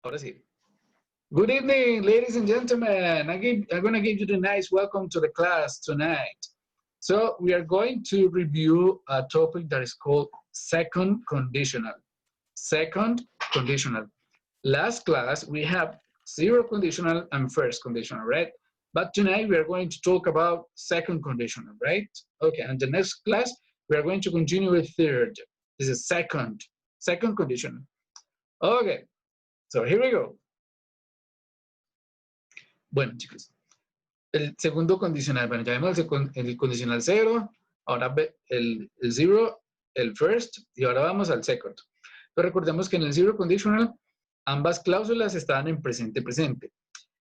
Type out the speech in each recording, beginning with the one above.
Ahora sí. Good evening, ladies and gentlemen. I'm going to give you the nice welcome to the class tonight. So we are going to review a topic that is called second conditional. Second conditional. Last class, we have zero conditional and first conditional, right? But tonight we are going to talk about second conditional, right? Okay, and the next class, we are going to continue with third. This is second conditional. Okay, so here we go. Bueno, chicos, el segundo condicional, bueno, ya vemos el condicional cero, ahora el zero, el first, y ahora vamos al second. Pero recordemos que en el zero conditional, ambas cláusulas estaban en presente.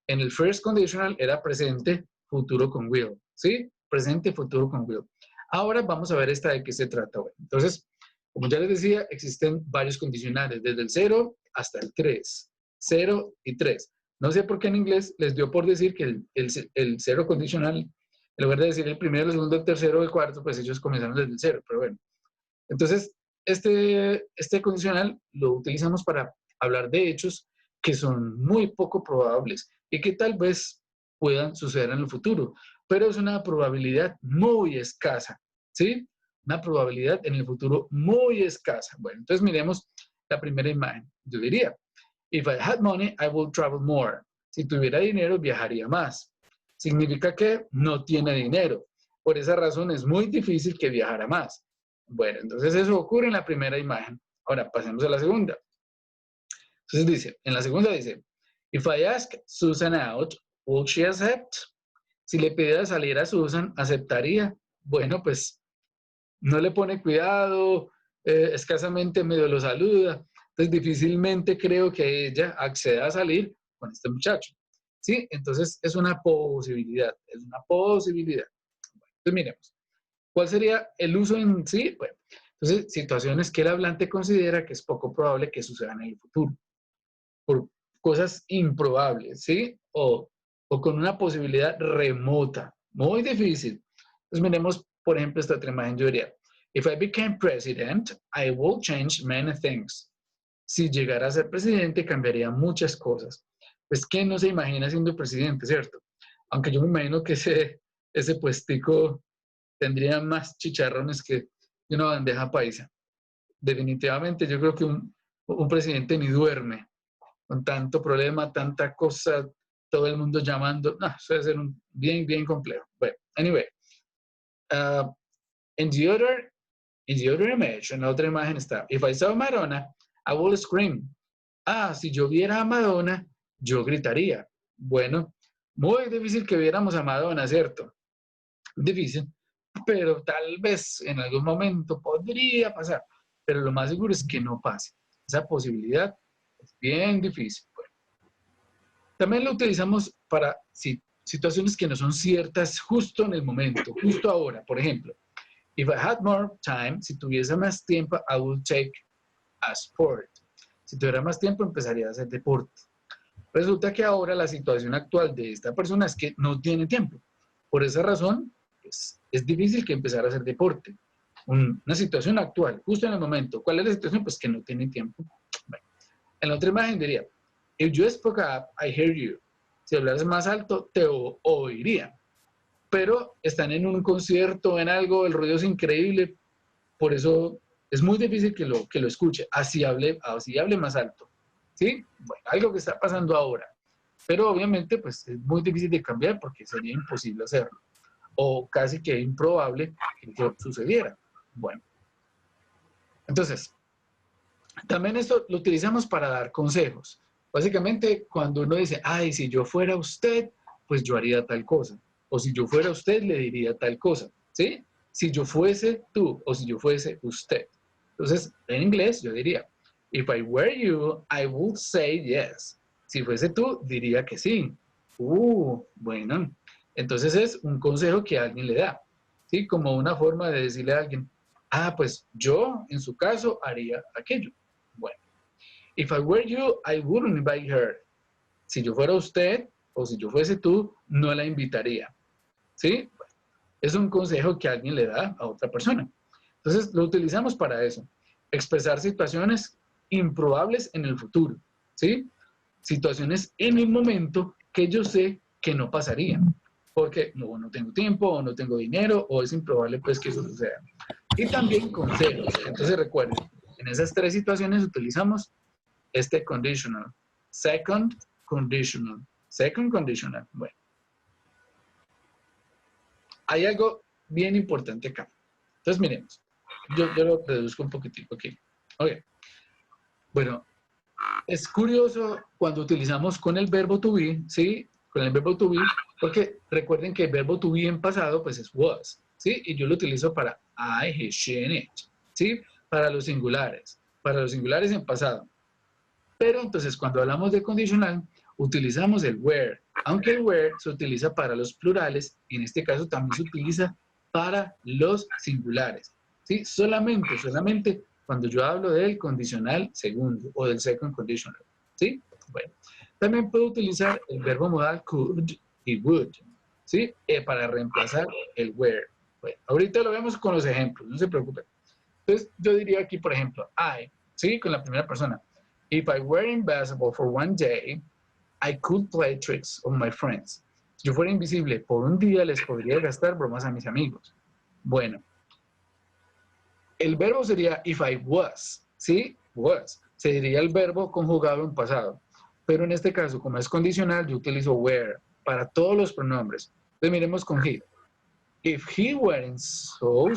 En el first conditional era presente, futuro con will, ¿sí? Presente, futuro con will. Ahora vamos a ver esta de qué se trata hoy. Entonces, como ya les decía, existen varios condicionales, desde el 0 hasta el 3. 0 y 3. No sé por qué en inglés les dio por decir que el cero condicional, en lugar de decir el primero, el segundo, el tercero, el cuarto, pues ellos comenzaron desde el 0, pero bueno. Entonces, este condicional lo utilizamos para hablar de hechos que son muy poco probables y que tal vez puedan suceder en el futuro, pero es una probabilidad muy escasa, ¿sí? Una probabilidad en el futuro muy escasa. Bueno, entonces miremos la primera imagen. Yo diría, if I had money, I would travel more. Si tuviera dinero, viajaría más. Significa que no tiene dinero. Por esa razón es muy difícil que viajara más. Bueno, entonces eso ocurre en la primera imagen. Ahora, pasemos a la segunda. Entonces dice, en la segunda dice, if I ask Susan out, will she accept? Si le pidiera salir a Susan, ¿aceptaría? Bueno, pues no le pone cuidado, escasamente medio lo saluda. Entonces difícilmente creo que ella acceda a salir con este muchacho. ¿Sí? Entonces es una posibilidad, es una posibilidad. Bueno, entonces miremos. ¿Cuál sería el uso en sí? Bueno, entonces situaciones que el hablante considera que es poco probable que sucedan en el futuro. Por cosas improbables, ¿sí? O con una posibilidad remota, muy difícil. Entonces miremos, por ejemplo, esta otra imagen. Yo diría, if I became president, I will change many things. Si llegara a ser presidente, cambiaría muchas cosas. Pues, ¿quién no se imagina siendo presidente, cierto? Aunque yo me imagino que ese puestico tendría más chicharrones que una bandeja paisa. Definitivamente, yo creo que un presidente ni duerme con tanto problema, tanta cosa, todo el mundo llamando. No, eso debe ser bien, bien complejo. Bueno, anyway. In the other image, en la otra imagen está, if I saw Madonna, I will scream. Ah, si yo viera a Madonna, yo gritaría. Bueno, muy difícil que viéramos a Madonna, ¿cierto? Difícil, pero tal vez en algún momento podría pasar, pero lo más seguro es que no pase. Esa posibilidad es bien difícil. Bueno, también lo utilizamos para situaciones que no son ciertas justo en el momento, justo ahora. Por ejemplo, if I had more time, si tuviese más tiempo, I would take a sport. Si tuviera más tiempo, empezaría a hacer deporte. Resulta que ahora la situación actual de esta persona es que no tiene tiempo. Por esa razón, pues, es difícil que empezara a hacer deporte. Una situación actual, justo en el momento. ¿Cuál es la situación? Pues que no tiene tiempo. Bueno, en la otra imagen diría, if you spoke up, I hear you. Si hablaras más alto, te oiría. Pero están en un concierto, en algo, el ruido es increíble, por eso es muy difícil que lo escuche, así hable más alto. ¿Sí? Bueno, algo que está pasando ahora. Pero obviamente, pues es muy difícil de cambiar porque sería imposible hacerlo. O casi que improbable que eso sucediera. Bueno. Entonces, también esto lo utilizamos para dar consejos. Básicamente, cuando uno dice, ay, si yo fuera usted, pues yo haría tal cosa. O si yo fuera usted, le diría tal cosa. ¿Sí? Si yo fuese tú o si yo fuese usted. Entonces, en inglés yo diría, if I were you, I would say yes. Si fuese tú, diría que sí. Bueno. Entonces es un consejo que alguien le da. ¿Sí? Como una forma de decirle a alguien, ah, pues yo, en su caso, haría aquello. Bueno. If I were you, I wouldn't invite her. Si yo fuera usted o si yo fuese tú, no la invitaría. ¿Sí? Bueno, es un consejo que alguien le da a otra persona. Entonces, lo utilizamos para eso. Expresar situaciones improbables en el futuro. ¿Sí? situaciones en el momento que yo sé que no pasarían, porque no tengo tiempo, o no tengo dinero, o es improbable pues que eso suceda. Y también con ceros. Entonces recuerden, en esas tres situaciones utilizamos este conditional. Second conditional. Second conditional. Bueno. Hay algo bien importante acá. Entonces miremos. Yo lo reduzco un poquitico aquí. Ok. Bueno, es curioso cuando utilizamos con el verbo to be, ¿sí? Con el verbo to be, porque recuerden que el verbo to be en pasado, pues es was, ¿sí? Y yo lo utilizo para I, he, she, and it, ¿sí? Para los singulares en pasado. Pero entonces cuando hablamos de condicional, utilizamos el where, aunque el where se utiliza para los plurales, en este caso también se utiliza para los singulares, ¿sí? Solamente cuando yo hablo del condicional segundo o del second conditional, ¿sí? Bueno, también puedo utilizar el verbo modal could y would, ¿sí? Para reemplazar el where. Bueno, ahorita lo vemos con los ejemplos, no se preocupen. Entonces, yo diría aquí, por ejemplo, I, ¿sí? Con la primera persona. If I were invisible for one day, I could play tricks on my friends. Si yo fuera invisible por un día, les podría gastar bromas a mis amigos. Bueno, el verbo sería if I was, ¿sí? Was. Sería el verbo conjugado en pasado. Pero en este caso, como es condicional, yo utilizo were para todos los pronombres. Entonces miremos con he. If he weren't so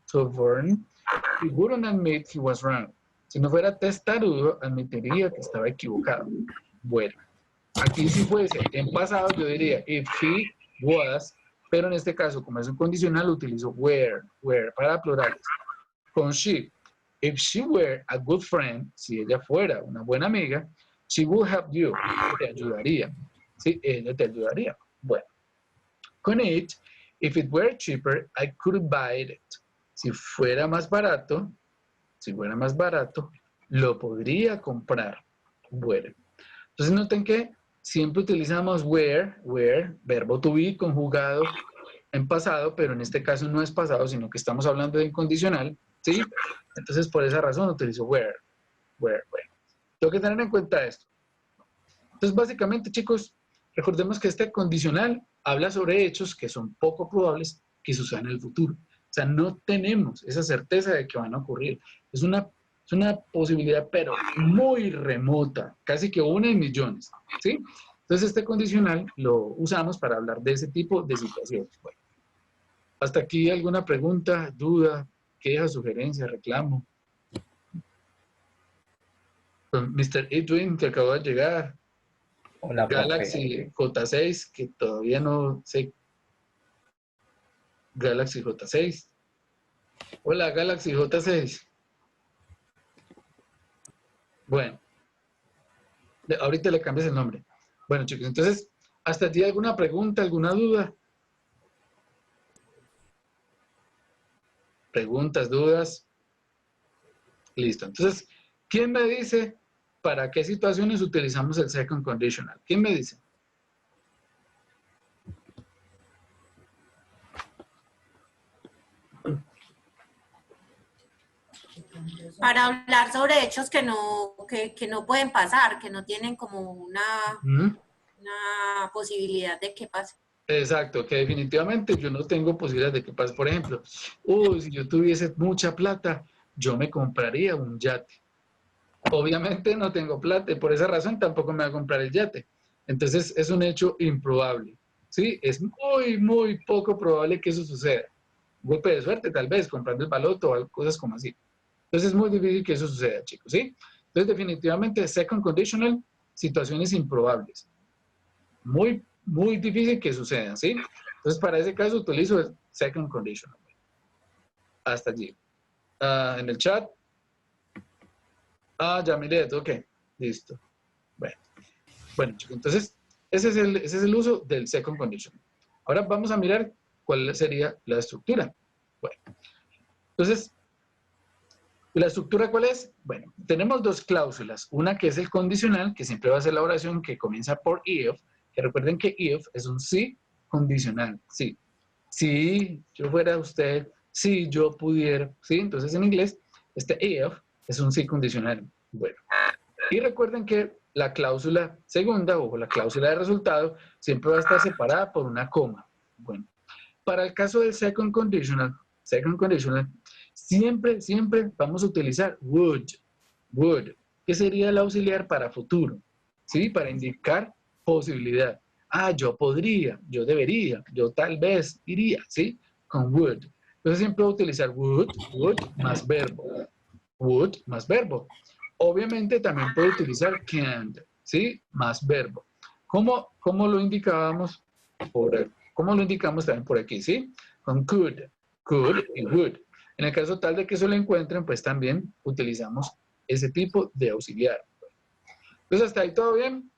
stubborn, he wouldn't admit he was wrong. Si no fuera testarudo, admitiría que estaba equivocado. Bueno, aquí si fuese en pasado, yo diría if he was, pero en este caso, como es un condicional, utilizo were para plurales. Con she, if she were a good friend, si ella fuera una buena amiga, she would help you, te ayudaría. Sí, ella te ayudaría. Bueno, con it, if it were cheaper, I could buy it. Si fuera más barato, lo podría comprar. Bueno, entonces noten que siempre utilizamos were, verbo to be conjugado en pasado, pero en este caso no es pasado, sino que estamos hablando de incondicional, ¿sí? Entonces por esa razón utilizo were. Bueno. Tengo que tener en cuenta esto. Entonces básicamente, chicos, recordemos que este condicional habla sobre hechos que son poco probables que sucedan en el futuro. O sea, no tenemos esa certeza de que van a ocurrir. Es una posibilidad, pero muy remota, casi que 1 en millones, ¿sí? Entonces, este condicional lo usamos para hablar de ese tipo de situaciones. Bueno, hasta aquí alguna pregunta, duda, queja, sugerencia, reclamo. Con Mr. Edwin, que acabó de llegar. Hola, Galaxy J6, que todavía no sé. Galaxy J6. Hola, Galaxy J6. Bueno, ahorita le cambias el nombre. Bueno, chicos, entonces, ¿hasta aquí alguna pregunta, alguna duda? Preguntas, dudas. Listo. Entonces, ¿quién me dice para qué situaciones utilizamos el second conditional? ¿Quién me dice? Para hablar sobre hechos que no pueden pasar, que no tienen como una posibilidad de que pase. Exacto, que definitivamente yo no tengo posibilidad de que pase. Por ejemplo, si yo tuviese mucha plata, yo me compraría un yate. Obviamente no tengo plata y por esa razón tampoco me voy a comprar el yate. Entonces es un hecho improbable, ¿sí? Es muy, muy poco probable que eso suceda. Un golpe de suerte tal vez, comprando el baloto o cosas como así. Entonces es muy difícil que eso suceda, chicos, ¿sí? Entonces definitivamente second conditional, situaciones improbables. Muy, muy difícil que sucedan, ¿sí? Entonces para ese caso utilizo el second conditional. Hasta allí. En el chat. Ya miré, ok, listo. Bueno, chicos, entonces ese es el uso del second condition. Ahora vamos a mirar cuál sería la estructura. Bueno, entonces, ¿la estructura cuál es? Bueno, tenemos dos cláusulas. Una que es el condicional, que siempre va a ser la oración que comienza por if, que recuerden que if es un sí condicional, sí. Si yo fuera usted, si yo pudiera, ¿sí? Entonces en inglés, este if es un sí condicional. Bueno, y recuerden que la cláusula segunda o la cláusula de resultado siempre va a estar separada por una coma. Bueno, para el caso del second conditional, siempre vamos a utilizar would, que sería el auxiliar para futuro, ¿sí? Para indicar posibilidad. Ah, yo podría, yo debería, yo tal vez iría, ¿sí? Con would. Entonces siempre voy a utilizar would más verbo. Would más verbo. Obviamente también puedo utilizar can, ¿sí? Más verbo. ¿Cómo lo indicábamos? ¿Cómo lo indicamos también por aquí, sí? Con could y would. En el caso tal de que eso lo encuentren, pues también utilizamos ese tipo de auxiliar. Entonces, ¿hasta ahí todo bien?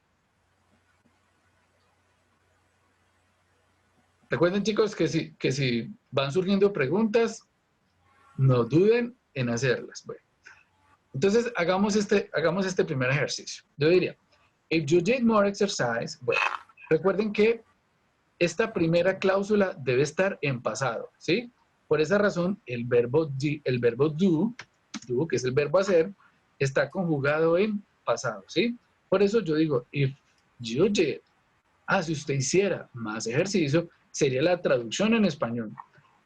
Recuerden, chicos, que si van surgiendo preguntas, no duden en hacerlas. Bueno, entonces, hagamos este primer ejercicio. Yo diría, if you did more exercise, bueno, recuerden que esta primera cláusula debe estar en pasado, ¿sí? Por esa razón, el verbo do, que es el verbo hacer, está conjugado en pasado, ¿sí? Por eso yo digo, if you did, si usted hiciera más ejercicio, sería la traducción en español.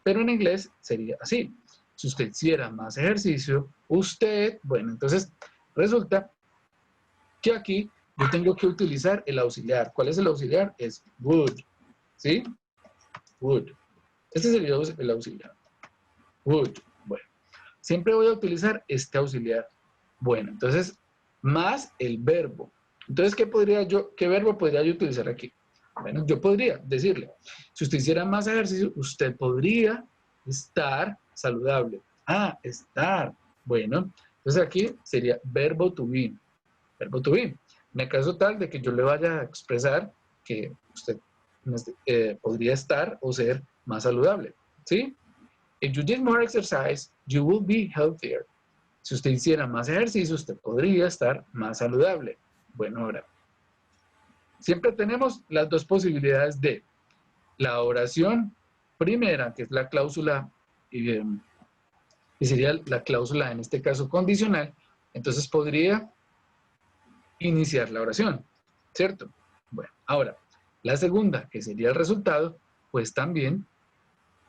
Pero en inglés sería así. Si usted hiciera más ejercicio, usted, bueno, entonces resulta que aquí yo tengo que utilizar el auxiliar. ¿Cuál es el auxiliar? Es would, ¿sí? Would. Este sería el auxiliar. Would. Bueno, siempre voy a utilizar este auxiliar. Bueno, entonces, más el verbo. Entonces, ¿qué verbo podría yo utilizar aquí? Bueno, yo podría decirle, si usted hiciera más ejercicio, usted podría estar saludable. Estar. Bueno, entonces aquí sería verbo to be. Verbo to be. En el caso tal de que yo le vaya a expresar que usted podría estar o ser más saludable. ¿Sí? If you did more exercise, you will be healthier. Si usted hiciera más ejercicio, usted podría estar más saludable. Bueno, ahora, siempre tenemos las dos posibilidades de la oración primera, que es la cláusula, que sería la cláusula en este caso condicional, entonces podría iniciar la oración, ¿cierto? Bueno, ahora, la segunda, que sería el resultado, pues también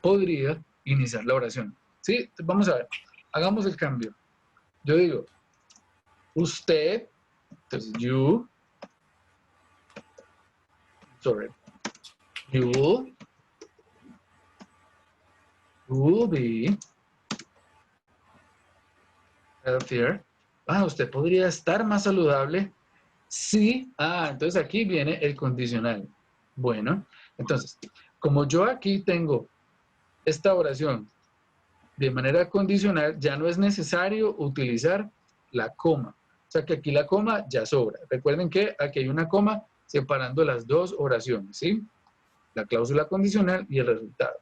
podría iniciar la oración. ¿Sí? Vamos a ver, hagamos el cambio. Yo digo, usted, entonces you will be healthier. Usted podría estar más saludable si, entonces aquí viene el condicional. Bueno, entonces, como yo aquí tengo esta oración de manera condicional, ya no es necesario utilizar la coma. O sea que aquí la coma ya sobra. Recuerden que aquí hay una coma separando las dos oraciones, ¿sí? La cláusula condicional y el resultado.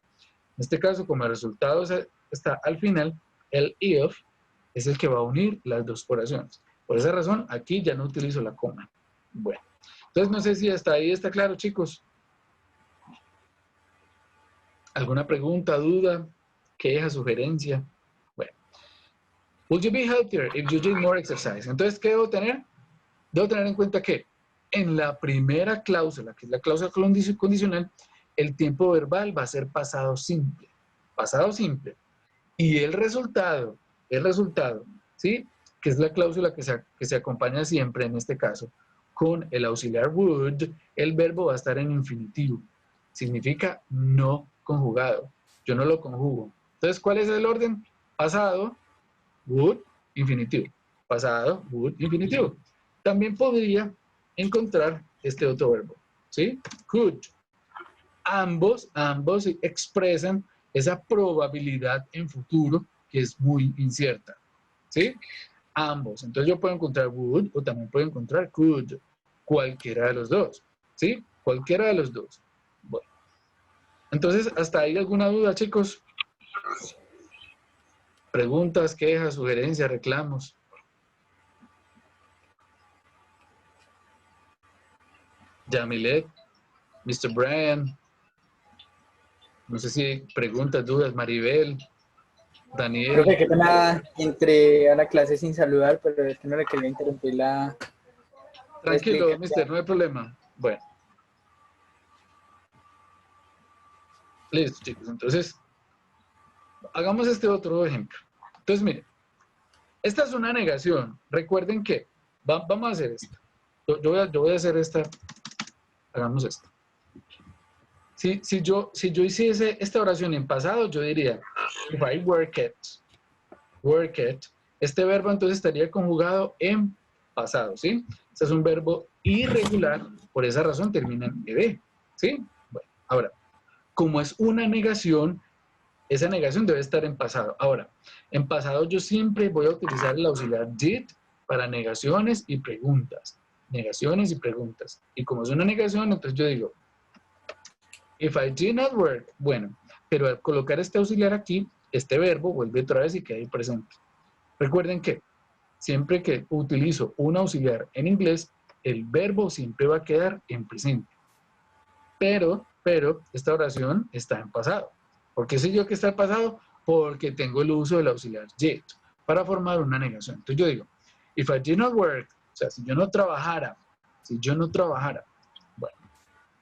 En este caso, como el resultado está al final, el if es el que va a unir las dos oraciones. Por esa razón, aquí ya no utilizo la coma. Bueno, entonces no sé si hasta ahí está claro, chicos. ¿Alguna pregunta, duda, queja, sugerencia? Bueno. Would you be healthier if you did more exercise? Entonces, ¿qué debo tener? Debo tener en cuenta que en la primera cláusula, que es la cláusula condicional, el tiempo verbal va a ser pasado simple. Pasado simple. Y el resultado, ¿sí? Que es la cláusula que se acompaña siempre, en este caso, con el auxiliar would, el verbo va a estar en infinitivo. Significa no conjugado. Yo no lo conjugo. Entonces, ¿cuál es el orden? Pasado, would, infinitivo. Pasado, would, infinitivo. También podría encontrar este otro verbo, ¿sí? Could. Ambos expresan esa probabilidad en futuro que es muy incierta, ¿sí? Ambos. Entonces yo puedo encontrar would o también puedo encontrar could. Cualquiera de los dos, ¿sí? Cualquiera de los dos. Bueno. Entonces, ¿hasta ahí alguna duda, chicos? Preguntas, quejas, sugerencias, reclamos. Yamilet, Mr. Brian. No sé si preguntas, dudas, Maribel, Daniel. Creo que qué pena entré a la clase sin saludar, pero es que no le quería interrumpir Tranquilo, mister, no hay problema. Bueno. Listo, chicos. Entonces, hagamos este otro ejemplo. Entonces, miren, esta es una negación. Recuerden que vamos a hacer esto. Yo voy a hacer esta. Hagamos esto. Si yo hiciese esta oración en pasado, yo diría, if I work it, este verbo entonces estaría conjugado en pasado, ¿sí? Este es un verbo irregular, por esa razón termina en ed, ¿sí? Bueno, ahora, como es una negación, esa negación debe estar en pasado. Ahora, en pasado yo siempre voy a utilizar el auxiliar did para negaciones y preguntas. Negaciones y preguntas. Y como es una negación, entonces yo digo, if I did not work, bueno, pero al colocar este auxiliar aquí, este verbo vuelve otra vez y queda ahí presente. Recuerden que siempre que utilizo un auxiliar en inglés, el verbo siempre va a quedar en presente. Pero esta oración está en pasado. ¿Por qué sé yo que está en pasado? Porque tengo el uso del auxiliar did para formar una negación. Entonces yo digo, if I did not work, o sea, si yo no trabajara, bueno,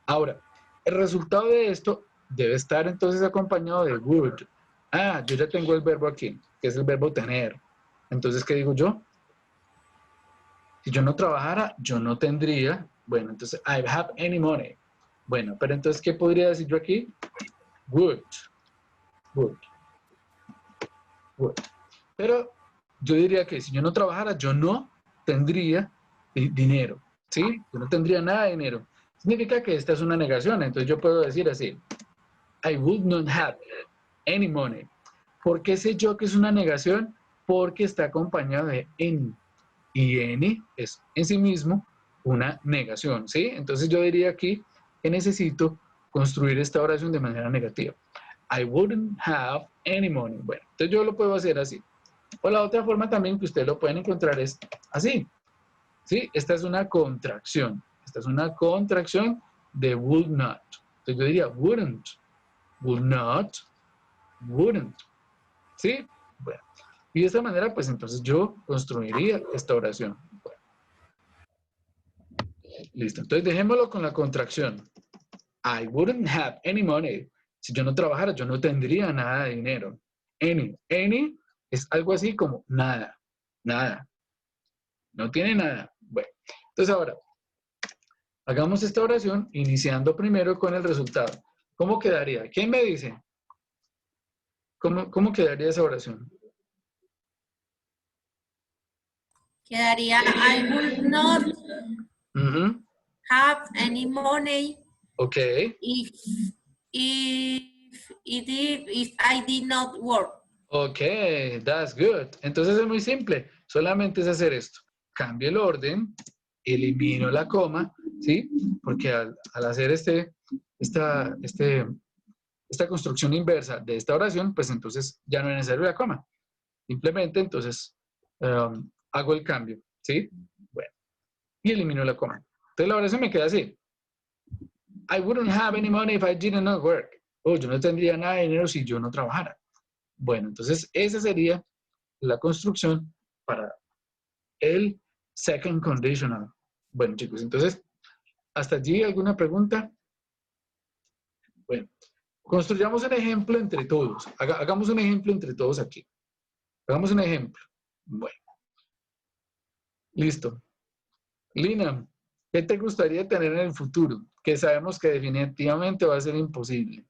ahora, el resultado de esto debe estar entonces acompañado de would. Ah, yo ya tengo el verbo aquí, que es el verbo tener. Entonces, ¿qué digo yo? Si yo no trabajara, yo no tendría. Bueno, entonces, I have any money. Bueno, pero entonces, ¿qué podría decir yo aquí? Would. Pero yo diría que si yo no trabajara, yo no tendría dinero. ¿Sí? Yo no tendría nada de dinero. Significa que esta es una negación. Entonces yo puedo decir así, I would not have any money. ¿Por qué sé yo que es una negación? Porque está acompañado de any. Y any es en sí mismo una negación, ¿sí? Entonces yo diría aquí que necesito construir esta oración de manera negativa. I wouldn't have any money. Bueno, entonces yo lo puedo hacer así. O la otra forma también que ustedes lo pueden encontrar es así, ¿sí? Esta es una contracción. Esta es una contracción de would not. Entonces yo diría wouldn't, would not, wouldn't, ¿sí? Bueno, y de esta manera, pues entonces yo construiría esta oración. Bueno, listo. Entonces dejémoslo con la contracción. I wouldn't have any money. Si yo no trabajara, yo no tendría nada de dinero. Any es algo así como nada, nada. No tiene nada. Bueno, entonces ahora, hagamos esta oración iniciando primero con el resultado. ¿Cómo quedaría? ¿Quién me dice? ¿Cómo quedaría esa oración? Quedaría, I would not have any money Ok. if I did not work. Ok, that's good. Entonces es muy simple. Solamente es hacer esto. Cambio el orden, elimino la coma, ¿sí? Porque al hacer esta construcción inversa de esta oración, pues entonces ya no es necesario la coma. Simplemente entonces hago el cambio, ¿sí? Bueno, y elimino la coma. Entonces la oración me queda así. I wouldn't have any money if I did not work. Oh, yo no tendría nada de dinero si yo no trabajara. Bueno, entonces esa sería la construcción para el second conditional. Bueno, chicos, entonces, ¿hasta allí alguna pregunta? Bueno, construyamos un ejemplo entre todos. Hagamos un ejemplo entre todos aquí. Hagamos un ejemplo. Bueno, listo. Lina, ¿qué te gustaría tener en el futuro? Que sabemos que definitivamente va a ser imposible.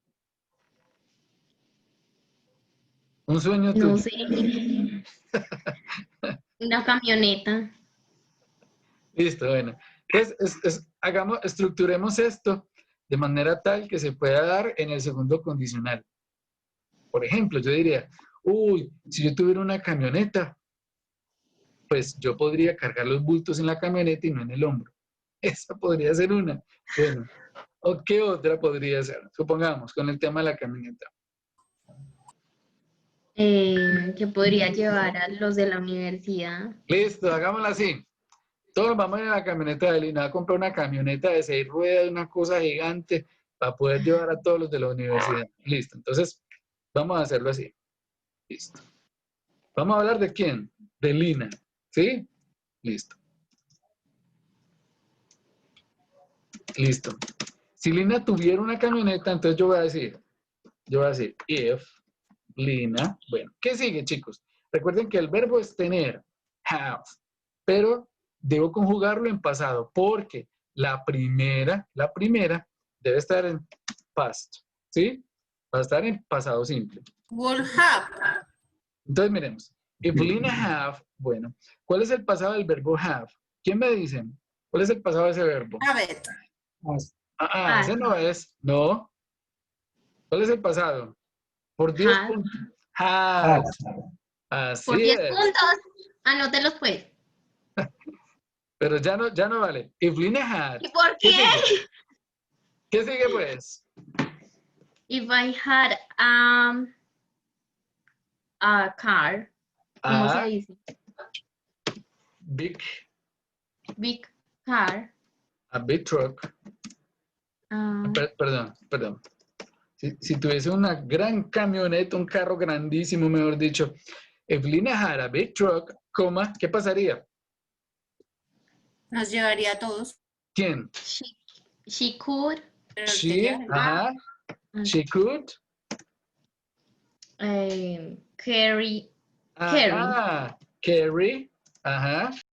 Un sueño tuyo. No sé. Una camioneta. Listo, bueno. Entonces, estructuremos esto de manera tal que se pueda dar en el segundo condicional. Por ejemplo, yo diría, uy, si yo tuviera una camioneta, pues yo podría cargar los bultos en la camioneta y no en el hombro. Esa podría ser una. Bueno, ¿o qué otra podría ser? Supongamos, con el tema de la camioneta. Que podría llevar a los de la universidad. Listo, hagámoslo así. Todos vamos en la camioneta de Lina a comprar una camioneta de 6 ruedas, una cosa gigante, para poder llevar a todos los de la universidad. Listo, entonces vamos a hacerlo así. Listo. Vamos a hablar de quién? De Lina. ¿Sí? Listo. Listo. Si Lina tuviera una camioneta, entonces yo voy a decir if Lina, bueno, ¿qué sigue, chicos? Recuerden que el verbo es tener, have, pero debo conjugarlo en pasado porque la primera debe estar en past, ¿sí? Va a estar en pasado simple. Would have. Entonces, miremos. If Lina have, bueno, ¿cuál es el pasado del verbo have? ¿Quién me dice? ¿Cuál es el pasado de ese verbo? Have it. Ese no es. No. ¿Cuál es el pasado? Por 10 Have. puntos. Have. Así Por 10 es. puntos. Anótelos pues. Pero ya no vale. If Lina had. ¿Y por qué? ¿Qué sigue pues? If I had a car, ¿cómo se dice? Big. Big car. A big truck. Perdón. Si tuviese una gran camioneta, un carro grandísimo, mejor dicho. If Lina had a big truck, coma, ¿qué pasaría? Nos llevaría a todos. ¿Quién? She could. Pero She, te lleva- ajá. She could. Carry. Carry. Ajá.